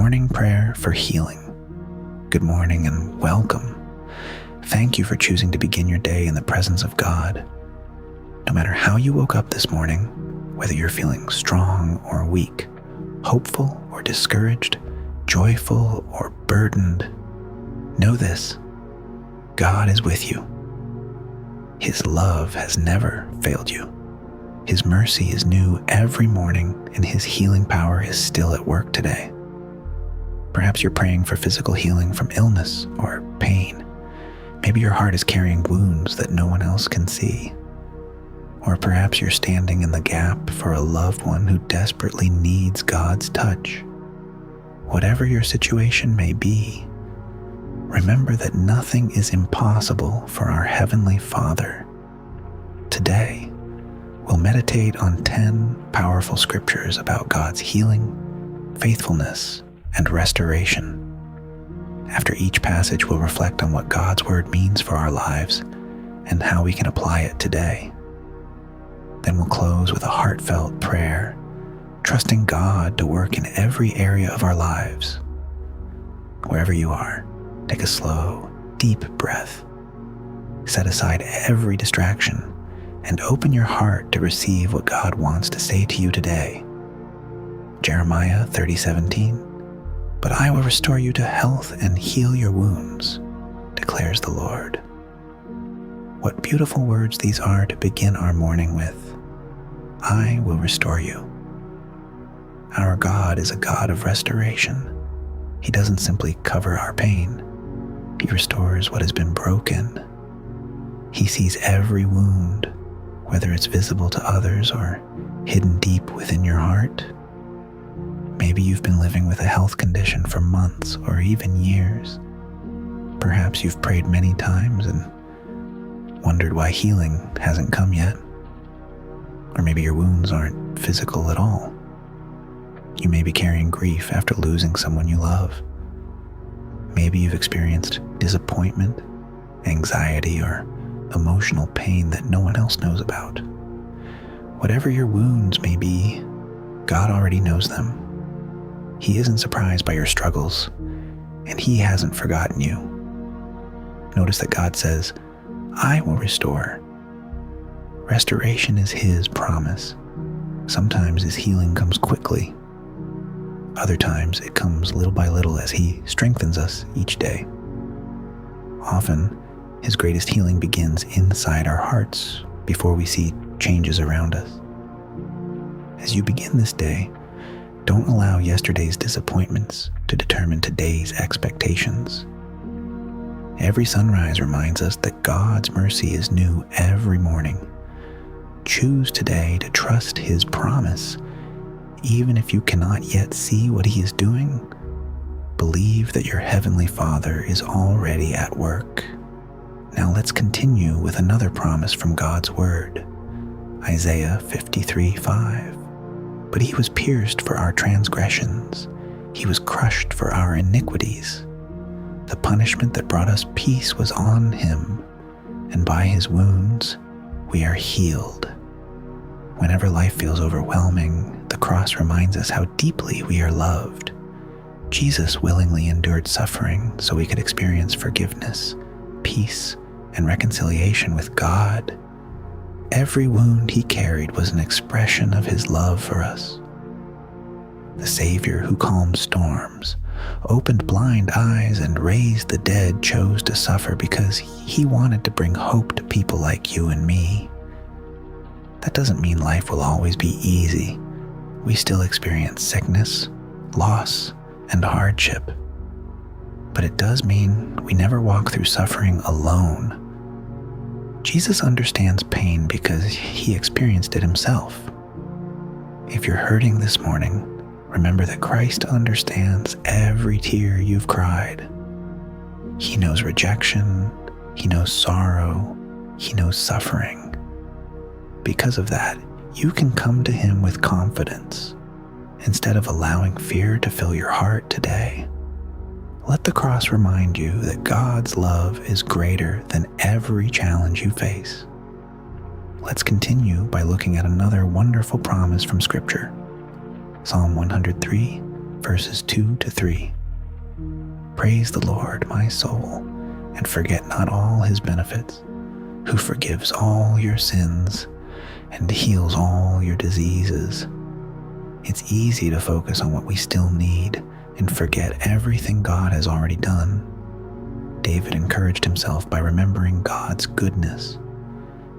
morning prayer for healing. Good morning and welcome. Thank you for choosing to begin your day in the presence of God. No matter how you woke up this morning, whether you're feeling strong or weak, hopeful or discouraged, joyful or burdened, know this: God is with you. His love has never failed you. His mercy is new every morning, and His healing power is still at work today. Perhaps you're praying for physical healing from illness or pain. Maybe your heart is carrying wounds that no one else can see. Or perhaps you're standing in the gap for a loved one who desperately needs God's touch. Whatever your situation may be, remember that nothing is impossible for our Heavenly Father. Today, we'll meditate on 10 powerful scriptures about God's healing, faithfulness, and restoration. After each passage, we'll reflect on what God's Word means for our lives and how we can apply it today. Then we'll close with a heartfelt prayer, trusting God to work in every area of our lives. Wherever you are, take a slow, deep breath. Set aside every distraction and open your heart to receive what God wants to say to you today. Jeremiah 30:17, "But I will restore you to health and heal your wounds, declares the Lord." What beautiful words these are to begin our morning with. I will restore you. Our God is a God of restoration. He doesn't simply cover our pain. He restores what has been broken. He sees every wound, whether it's visible to others or hidden deep within your heart. Maybe you've been living with a health condition for months or even years. Perhaps you've prayed many times and wondered why healing hasn't come yet. Or maybe your wounds aren't physical at all. You may be carrying grief after losing someone you love. Maybe you've experienced disappointment, anxiety, or emotional pain that no one else knows about. Whatever your wounds may be, God already knows them. He isn't surprised by your struggles, and He hasn't forgotten you. Notice that God says, I will restore. Restoration is His promise. Sometimes His healing comes quickly. Other times it comes little by little as He strengthens us each day. Often, His greatest healing begins inside our hearts before we see changes around us. As you begin this day, don't allow yesterday's disappointments to determine today's expectations. Every sunrise reminds us that God's mercy is new every morning. Choose today to trust His promise. Even if you cannot yet see what He is doing, believe that your Heavenly Father is already at work. Now let's continue with another promise from God's Word. Isaiah 53:5. But He was pierced for our transgressions. He was crushed for our iniquities. The punishment that brought us peace was on Him, and by His wounds we are healed. Whenever life feels overwhelming, the cross reminds us how deeply we are loved. Jesus willingly endured suffering so we could experience forgiveness, peace, and reconciliation with God. Every wound He carried was an expression of His love for us. The Savior who calmed storms, opened blind eyes, and raised the dead chose to suffer because He wanted to bring hope to people like you and me. That doesn't mean life will always be easy. We still experience sickness, loss, and hardship. But it does mean we never walk through suffering alone. Jesus understands pain because He experienced it Himself. If you're hurting this morning, remember that Christ understands every tear you've cried. He knows rejection, He knows sorrow, He knows suffering. Because of that, you can come to Him with confidence. Instead of allowing fear to fill your heart today, let the cross remind you that God's love is greater than every challenge you face. Let's continue by looking at another wonderful promise from Scripture. Psalm 103, verses 2 to 3. Praise the Lord, my soul, and forget not all his benefits, who forgives all your sins and heals all your diseases. It's easy to focus on what we still need and forget everything God has already done. David encouraged himself by remembering God's goodness.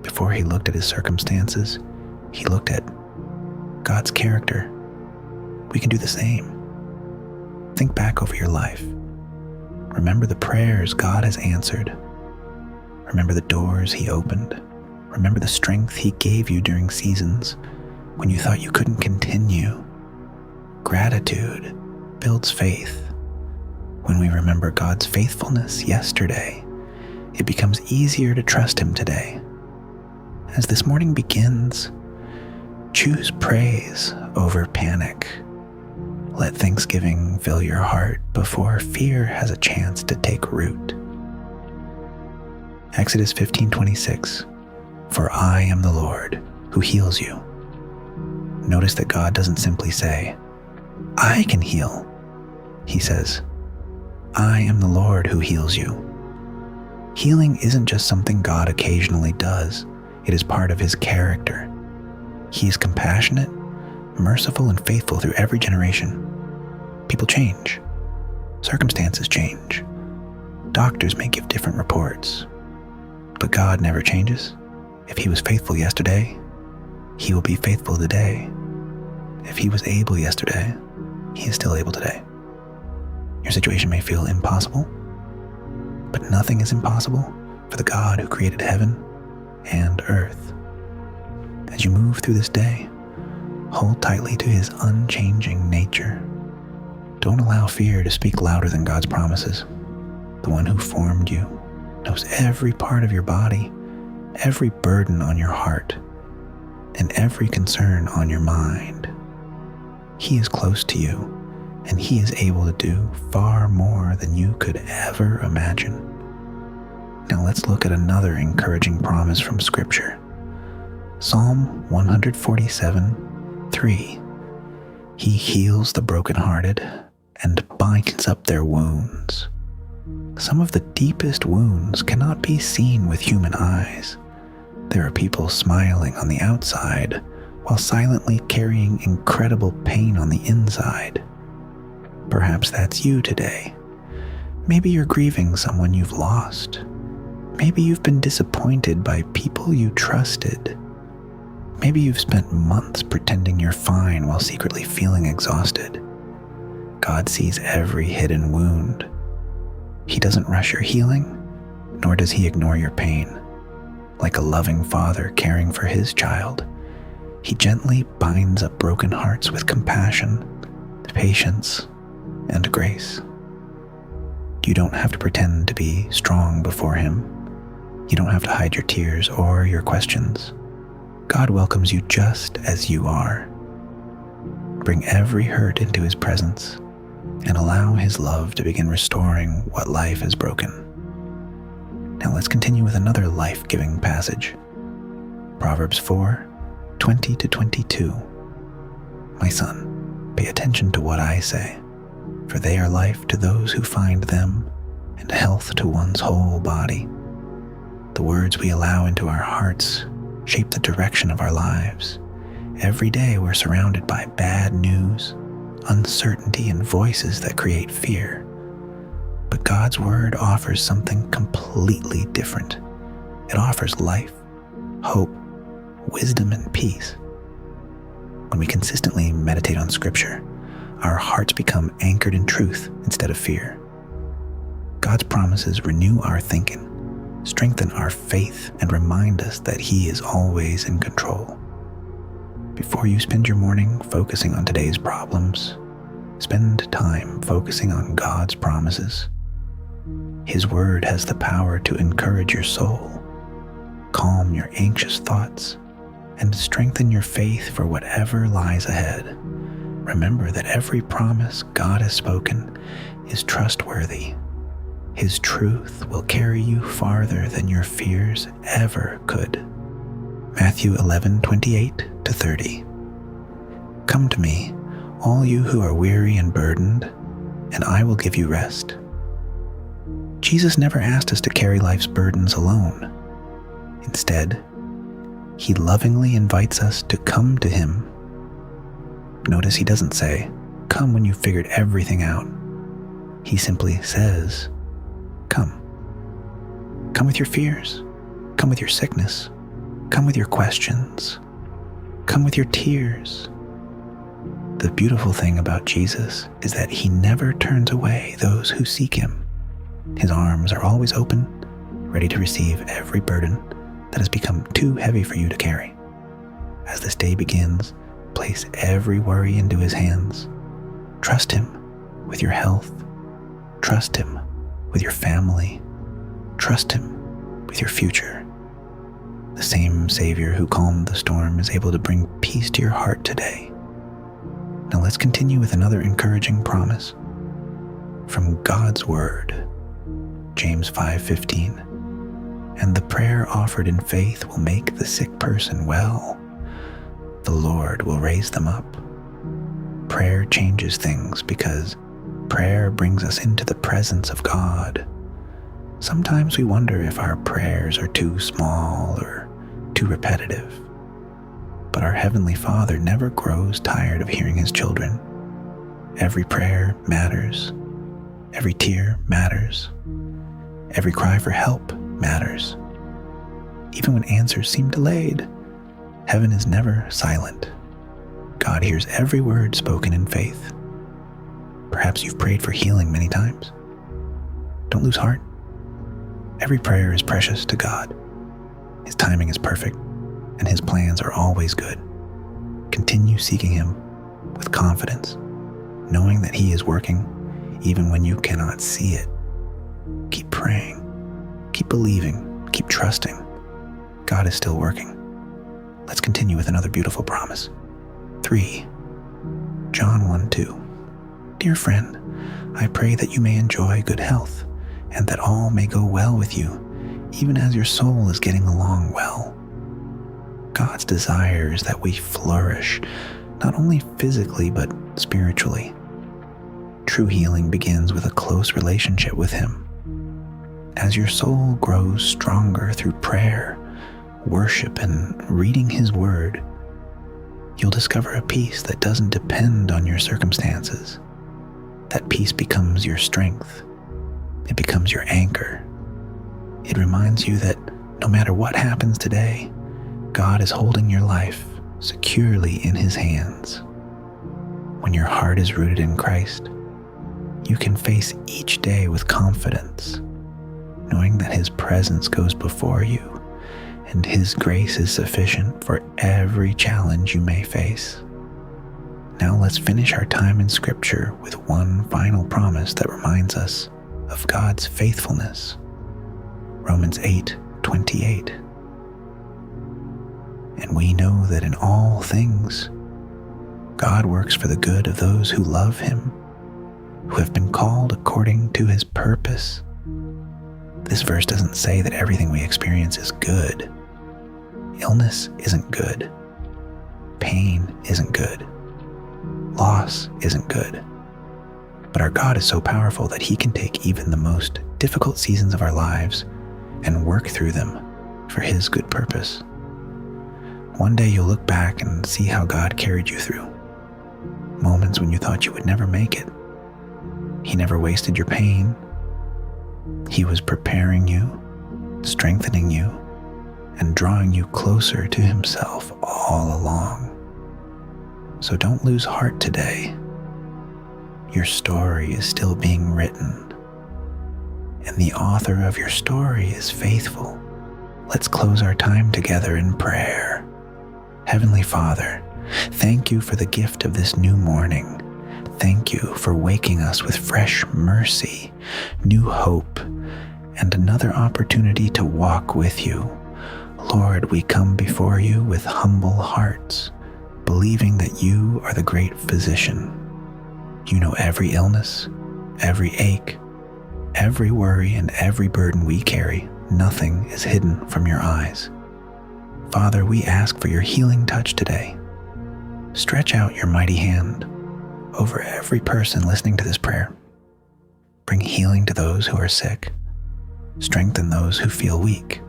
Before he looked at his circumstances, he looked at God's character. We can do the same. Think back over your life. Remember the prayers God has answered. Remember the doors he opened. Remember the strength he gave you during seasons when you thought you couldn't continue. Gratitude builds faith. When we remember God's faithfulness yesterday, it becomes easier to trust him today. As this morning begins, choose praise over panic. Let thanksgiving fill your heart before fear has a chance to take root. Exodus 15:26, for I am the Lord who heals you. Notice that God doesn't simply say, I can heal. He says, I am the Lord who heals you. Healing isn't just something God occasionally does. It is part of his character. He is compassionate, merciful, and faithful through every generation. People change. Circumstances change. Doctors may give different reports. But God never changes. If he was faithful yesterday, he will be faithful today. If he was able yesterday, he is still able today. Your situation may feel impossible, but nothing is impossible for the God who created heaven and earth. As you move through this day, hold tightly to his unchanging nature. Don't allow fear to speak louder than God's promises. The one who formed you knows every part of your body, every burden on your heart, and every concern on your mind. He is close to you, and he is able to do far more than you could ever imagine. Now let's look at another encouraging promise from Scripture. Psalm 147:3. He heals the brokenhearted and binds up their wounds. Some of the deepest wounds cannot be seen with human eyes. There are people smiling on the outside while silently carrying incredible pain on the inside. Perhaps that's you today. Maybe you're grieving someone you've lost. Maybe you've been disappointed by people you trusted. Maybe you've spent months pretending you're fine while secretly feeling exhausted. God sees every hidden wound. He doesn't rush your healing, nor does he ignore your pain. Like a loving father caring for his child, he gently binds up broken hearts with compassion, patience, and grace. You don't have to pretend to be strong before him. You don't have to hide your tears or your questions. God welcomes you just as you are. Bring every hurt into his presence and allow his love to begin restoring what life has broken. Now let's continue with another life-giving passage. Proverbs 4:20-22. My son, pay attention to what I say, for they are life to those who find them and health to one's whole body. The words we allow into our hearts shape the direction of our lives. Every day we're surrounded by bad news, uncertainty, and voices that create fear. But God's word offers something completely different. It offers life, hope, wisdom, and peace. When we consistently meditate on Scripture, our hearts become anchored in truth instead of fear. God's promises renew our thinking, strengthen our faith, and remind us that he is always in control. Before you spend your morning focusing on today's problems, spend time focusing on God's promises. His word has the power to encourage your soul, calm your anxious thoughts, and strengthen your faith for whatever lies ahead. Remember that every promise God has spoken is trustworthy. His truth will carry you farther than your fears ever could. Matthew 11:28-30. Come to me, all you who are weary and burdened, and I will give you rest." Jesus never asked us to carry life's burdens alone. Instead, he lovingly invites us to come to him. Notice he doesn't say, "Come when you've figured everything out." He simply says, "Come." Come with your fears. Come with your sickness. Come with your questions. Come with your tears. The beautiful thing about Jesus is that he never turns away those who seek him. His arms are always open, ready to receive every burden that has become too heavy for you to carry. As this day begins, place every worry into his hands. Trust him with your health. Trust him with your family. Trust him with your future. The same Savior who calmed the storm is able to bring peace to your heart today. Now let's continue with another encouraging promise from God's Word. James 5:15. "And the prayer offered in faith will make the sick person well. The Lord will raise them up." Prayer changes things because prayer brings us into the presence of God. Sometimes we wonder if our prayers are too small or too repetitive. But our Heavenly Father never grows tired of hearing his children. Every prayer matters. Every tear matters. Every cry for help matters. Even when answers seem delayed, heaven is never silent. God hears every word spoken in faith. Perhaps you've prayed for healing many times. Don't lose heart. Every prayer is precious to God. His timing is perfect, and his plans are always good. Continue seeking him with confidence, knowing that he is working even when you cannot see it. Keep praying, keep believing, keep trusting. God is still working. Let's continue with another beautiful promise. 3. John 1:2. "Dear friend, I pray that you may enjoy good health, and that all may go well with you, even as your soul is getting along well." God's desire is that we flourish, not only physically, but spiritually. True healing begins with a close relationship with him. As your soul grows stronger through prayer, worship, and reading his word, you'll discover a peace that doesn't depend on your circumstances. That peace becomes your strength. It becomes your anchor. It reminds you that no matter what happens today, God is holding your life securely in his hands. When your heart is rooted in Christ, you can face each day with confidence, knowing that his presence goes before you and his grace is sufficient for every challenge you may face. Now let's finish our time in Scripture with one final promise that reminds us of God's faithfulness. Romans 8:28. "And we know that in all things, God works for the good of those who love him, who have been called according to his purpose." This verse doesn't say that everything we experience is good. Illness isn't good. Pain isn't good. Loss isn't good. But our God is so powerful that he can take even the most difficult seasons of our lives and work through them for his good purpose. One day you'll look back and see how God carried you through moments when you thought you would never make it. He never wasted your pain. He was preparing you, strengthening you, and drawing you closer to himself all along. So don't lose heart today. Your story is still being written, and the author of your story is faithful. Let's close our time together in prayer. Heavenly Father, thank you for the gift of this new morning. Thank you for waking us with fresh mercy, new hope, and another opportunity to walk with you. Lord, we come before you with humble hearts, believing that you are the great physician. You know every illness, every ache, every worry, and every burden we carry. Nothing is hidden from your eyes. Father, we ask for your healing touch today. Stretch out your mighty hand. over every person listening to this prayer. Bring healing to those who are sick. Strengthen those who feel weak.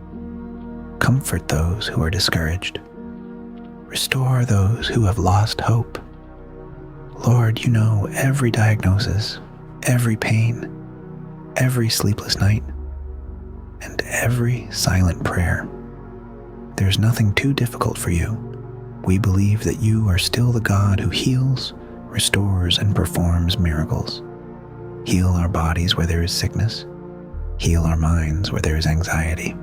Comfort those who are discouraged. Restore those who have lost hope. Lord, you know every diagnosis, every pain, every sleepless night, and every silent prayer. There's nothing too difficult for you. We believe that you are still the God who heals, restores, and performs miracles. Heal our bodies where there is sickness. Heal our minds where there is anxiety.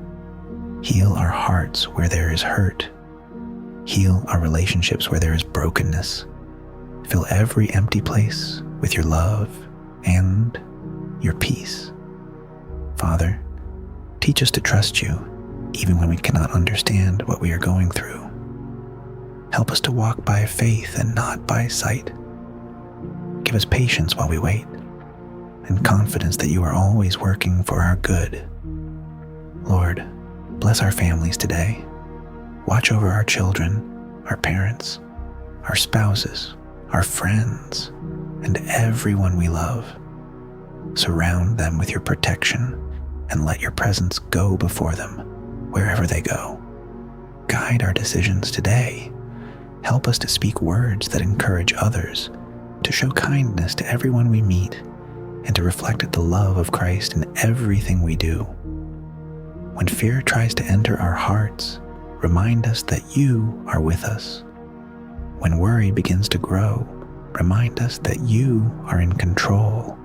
Heal our hearts where there is hurt. Heal our relationships where there is brokenness. Fill every empty place with your love and your peace. Father, teach us to trust you even when we cannot understand what we are going through. Help us to walk by faith and not by sight. Give us patience while we wait, and confidence that you are always working for our good. Lord, bless our families today. Watch over our children, our parents, our spouses, our friends, and everyone we love. Surround them with your protection and let your presence go before them wherever they go. Guide our decisions today. Help us to speak words that encourage others, to show kindness to everyone we meet, and to reflect the love of Christ in everything we do. When fear tries to enter our hearts, remind us that you are with us. When worry begins to grow, remind us that you are in control.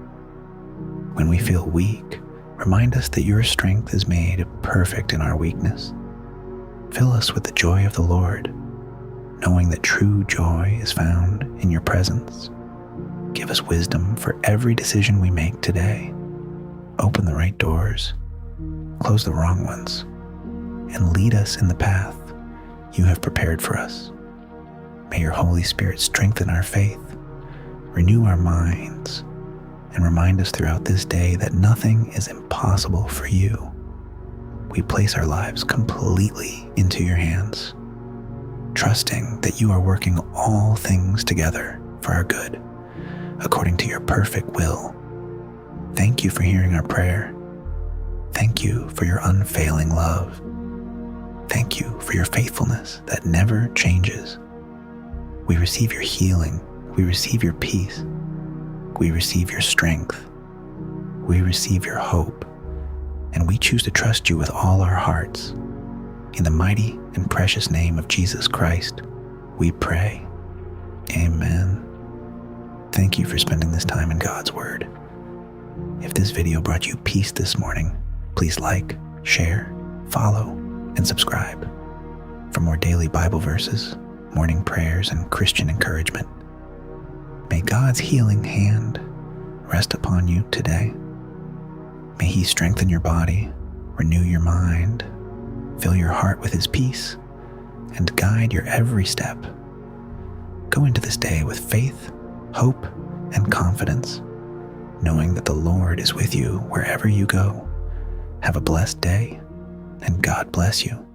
When we feel weak, remind us that your strength is made perfect in our weakness. Fill us with the joy of the Lord, knowing that true joy is found in your presence. Give us wisdom for every decision we make today. Open the right doors, close the wrong ones, and lead us in the path you have prepared for us. May your Holy Spirit strengthen our faith, renew our minds, and remind us throughout this day that nothing is impossible for you. We place our lives completely into your hands, trusting that you are working all things together for our good, according to your perfect will. Thank you for hearing our prayer. Thank you for your unfailing love. Thank you for your faithfulness that never changes. We receive your healing. We receive your peace. We receive your strength. We receive your hope. And we choose to trust you with all our hearts. In the mighty and precious name of Jesus Christ, we pray. Amen. Thank you for spending this time in God's Word. If this video brought you peace this morning, please like, share, follow, and subscribe for more daily Bible verses, morning prayers, and Christian encouragement. May God's healing hand rest upon you today. May He strengthen your body, renew your mind, fill your heart with His peace, and guide your every step. Go into this day with faith, hope, and confidence, knowing that the Lord is with you wherever you go. Have a blessed day, and God bless you.